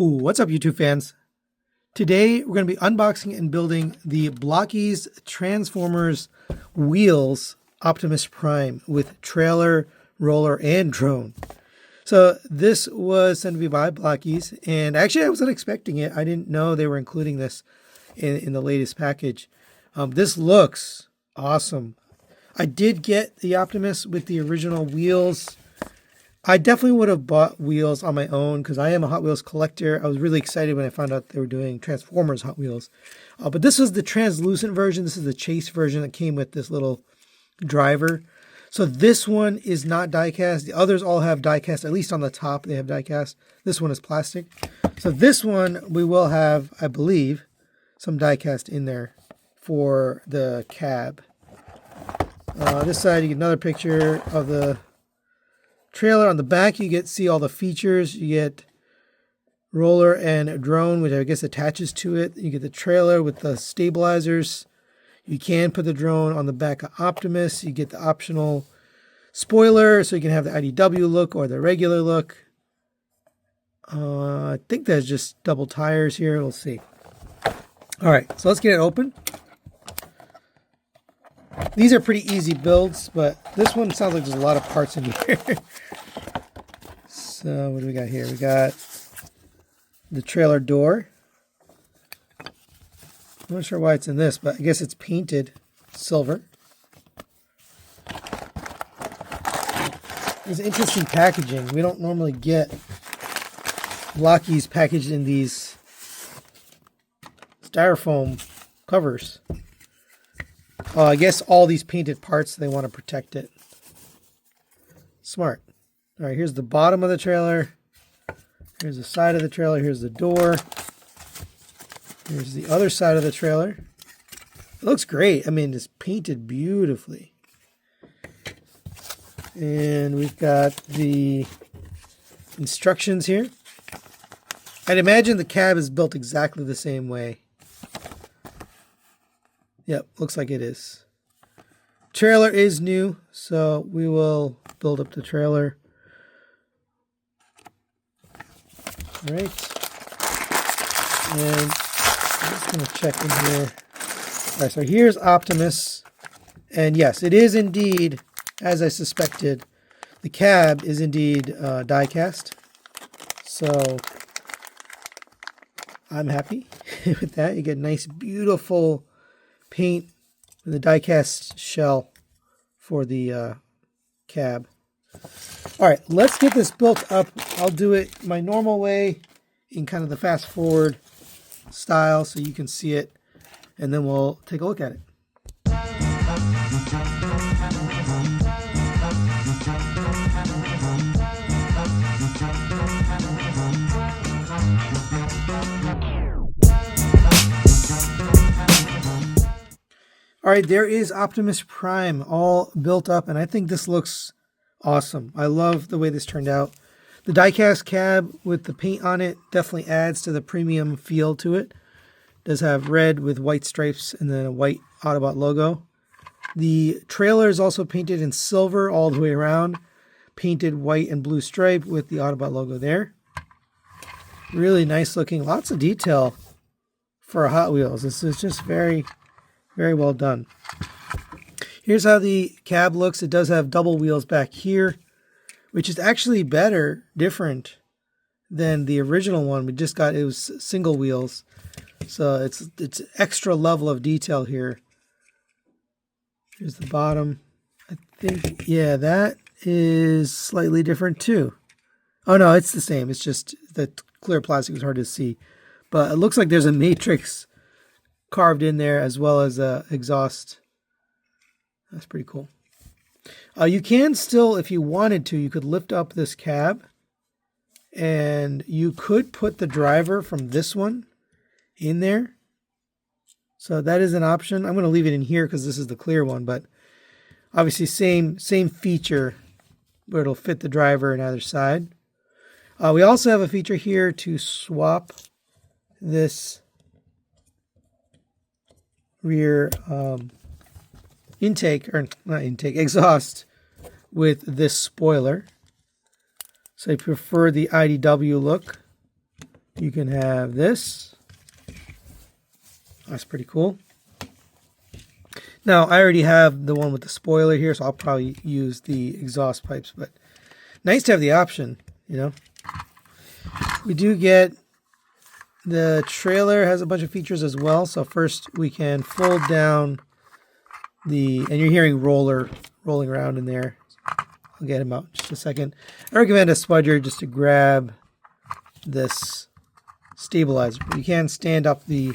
Ooh, what's up, YouTube fans? Today we're going to be unboxing and building the Blokees Transformers Wheels Optimus Prime with trailer, roller, and drone. So this was sent to me by Blokees, and actually I wasn't expecting it. I didn't know they were including this in the latest package. This looks awesome. I did get the Optimus with the original wheels. I definitely would have bought wheels on my own because I am a Hot Wheels collector. I was really excited when I found out they were doing Transformers Hot Wheels. But this was the translucent version. This is the chase version that came with this little driver. So this one is not die-cast. The others all have die-cast, at least on the top they have die-cast. This one is plastic. So this one we will have, I believe, some die-cast in there for the cab. This side you get another picture of the trailer. On the back you see all the features. You get roller and drone, which I guess attaches to it. You get the trailer with the stabilizers. You can put the drone on the back of Optimus. You get the optional spoiler, so you can have the IDW look or the regular look. I think there's just double tires here. We'll see. All right, so let's get it open. These are pretty easy builds, but this one sounds like there's a lot of parts in here. So what do we got here? We got the trailer door. I'm not sure why it's in this, but I guess it's painted silver. It's interesting packaging. We don't normally get Blokees packaged in these styrofoam covers. I guess all these painted parts, they want to protect it. Smart. All right, here's the bottom of the trailer. Here's the side of the trailer. Here's the door. Here's the other side of the trailer. It looks great. I mean, it's painted beautifully. And we've got the instructions here. I'd imagine the cab is built exactly the same way. Yep, looks like it is. Trailer is new, so we will build up the trailer. All right. And I'm just going to check in here. All right, so here's Optimus. And yes, it is indeed, as I suspected, the cab is indeed die-cast. So I'm happy with that. You get nice, beautiful paint with a die-cast shell for the cab. All right, let's get this built up. I'll do it my normal way in kind of the fast forward style so you can see it, and then we'll take a look at it. All right, there is Optimus Prime all built up, and I think this looks awesome. I love the way this turned out. The die-cast cab with the paint on it definitely adds to the premium feel to it. It does have red with white stripes and then a white Autobot logo. The trailer is also painted in silver all the way around, painted white and blue stripe with the Autobot logo there. Really nice looking, lots of detail for a Hot Wheels. This is just very, very well done. Here's how the cab looks. It does have double wheels back here, which is actually better, different than the original one. We just got, it was single wheels. So it's extra level of detail here. Here's the bottom. I think, yeah, that is slightly different too. Oh no, it's the same. It's just the clear plastic is hard to see. But it looks like there's a matrix carved in there as well as a exhaust. That's pretty cool. You can still, if you wanted to, you could lift up this cab and you could put the driver from this one in there. So that is an option. I'm going to leave it in here because this is the clear one, but obviously same feature where it'll fit the driver on either side. We also have a feature here to swap this rear exhaust with this spoiler. So if you prefer the IDW look, you can have this. That's pretty cool. Now, I already have the one with the spoiler here, so I'll probably use the exhaust pipes, but nice to have the option, you know. We do get the trailer has a bunch of features as well. So first we can fold down and you're hearing roller rolling around in there. I'll get him out in just a second. I recommend a spudger just to grab this stabilizer. But you can stand up the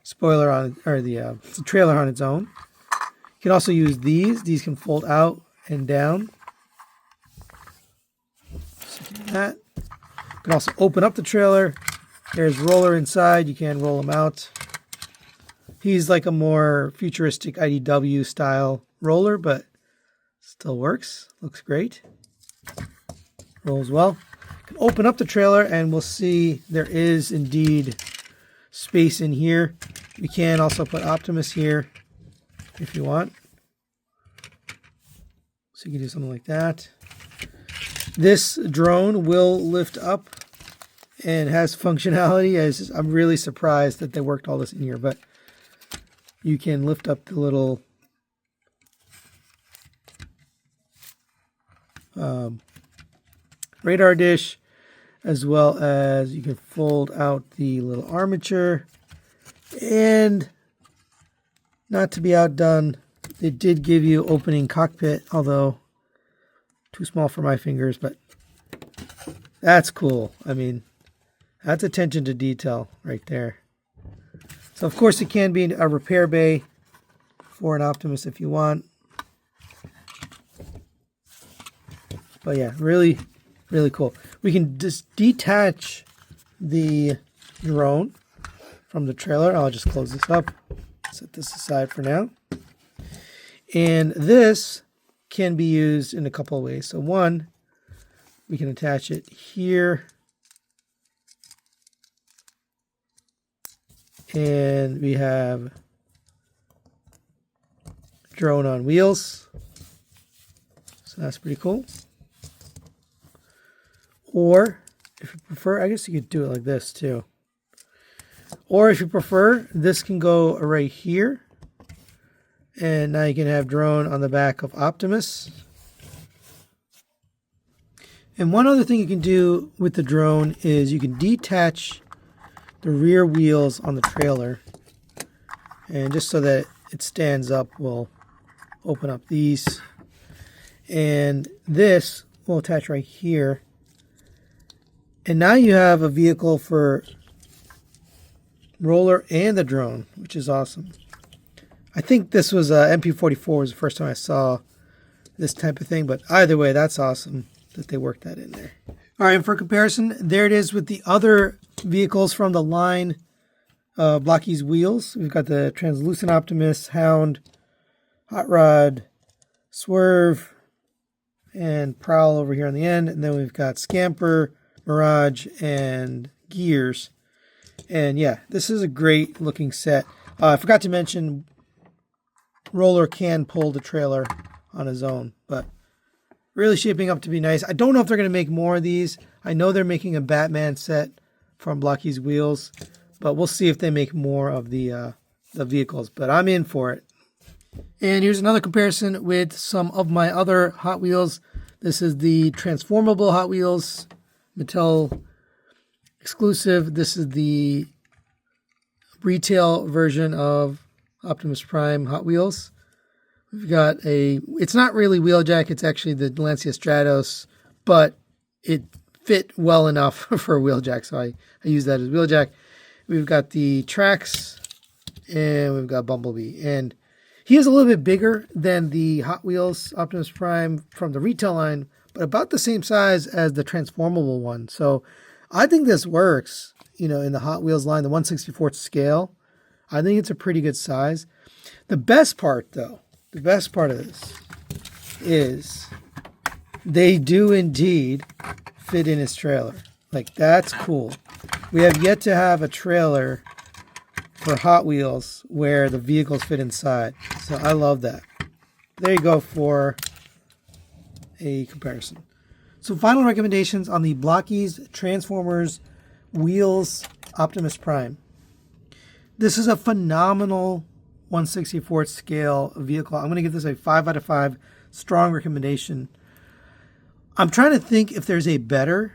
spoiler on, or the trailer on its own. You can also use these. These can fold out and down. So that. You can also open up the trailer. There's roller inside. You can roll him out. He's like a more futuristic IDW style roller, but still works. Looks great. Rolls well. You can open up the trailer and we'll see there is indeed space in here. We can also put Optimus here if you want. So you can do something like that. This drone will lift up and has functionality. I'm really surprised that they worked all this in here, but you can lift up the little radar dish, as well as you can fold out the little armature. And not to be outdone, they did give you opening cockpit, although too small for my fingers, but that's cool. I mean, that's attention to detail right there. So of course it can be a repair bay for an Optimus if you want. But yeah, really, really cool. We can just detach the drone from the trailer. I'll just close this up, set this aside for now. And this can be used in a couple of ways. So one, we can attach it here. And we have drone on wheels. So that's pretty cool. Or if you prefer, I guess you could do it like this too. Or if you prefer, this can go right here. And now you can have drone on the back of Optimus. And one other thing you can do with the drone is you can detach the rear wheels on the trailer. And just so that it stands up, we'll open up these. And this will attach right here. And now you have a vehicle for roller and the drone, which is awesome. I think this was MP44 was the first time I saw this type of thing, but either way, that's awesome that they worked that in there. All right, and for comparison, there it is with the other vehicles from the line Blokees wheels. We've got the Translucent Optimus, Hound, Hot Rod, Swerve, and Prowl over here on the end. And then we've got Scamper, Mirage, and Gears. And yeah, this is a great looking set. I forgot to mention, Roller can pull the trailer on his own, but really shaping up to be nice. I don't know if they're going to make more of these. I know they're making a Batman set from Blokees wheels, but we'll see if they make more of the vehicles. But I'm in for it. And here's another comparison with some of my other Hot Wheels. This is the transformable Hot Wheels, Mattel exclusive. This is the retail version of Optimus Prime Hot Wheels. We've got it's not really Wheeljack, it's actually the Lancia Stratos, but it fit well enough for a Wheeljack, so I use that as Wheeljack. We've got the Tracks, and we've got Bumblebee. And he is a little bit bigger than the Hot Wheels Optimus Prime from the retail line, but about the same size as the transformable one. So I think this works, you know, in the Hot Wheels line, the 1/64th scale. I think it's a pretty good size. The best part, though, the best part of this is they do indeed fit in his trailer. Like, that's cool. We have yet to have a trailer for Hot Wheels where the vehicles fit inside. So I love that. There you go for a comparison. So final recommendations on the Blokees Transformers Wheels Optimus Prime. This is a phenomenal 1/64th scale vehicle. I'm going to give this a 5 out of 5. Strong recommendation. I'm trying to think if there's a better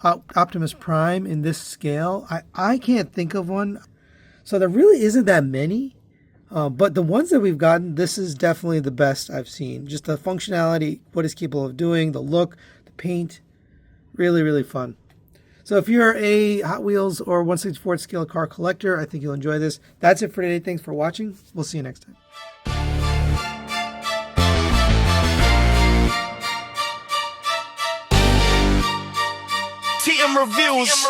Optimus Prime in this scale. I can't think of one. So there really isn't that many. But the ones that we've gotten, this is definitely the best I've seen. Just the functionality, what it's capable of doing, the look, the paint. Really, really fun. So if you're a Hot Wheels or 1/64th scale car collector, I think you'll enjoy this. That's it for today. Thanks for watching. We'll see you next time. TM Reviews.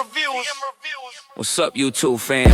What's up, YouTube fans?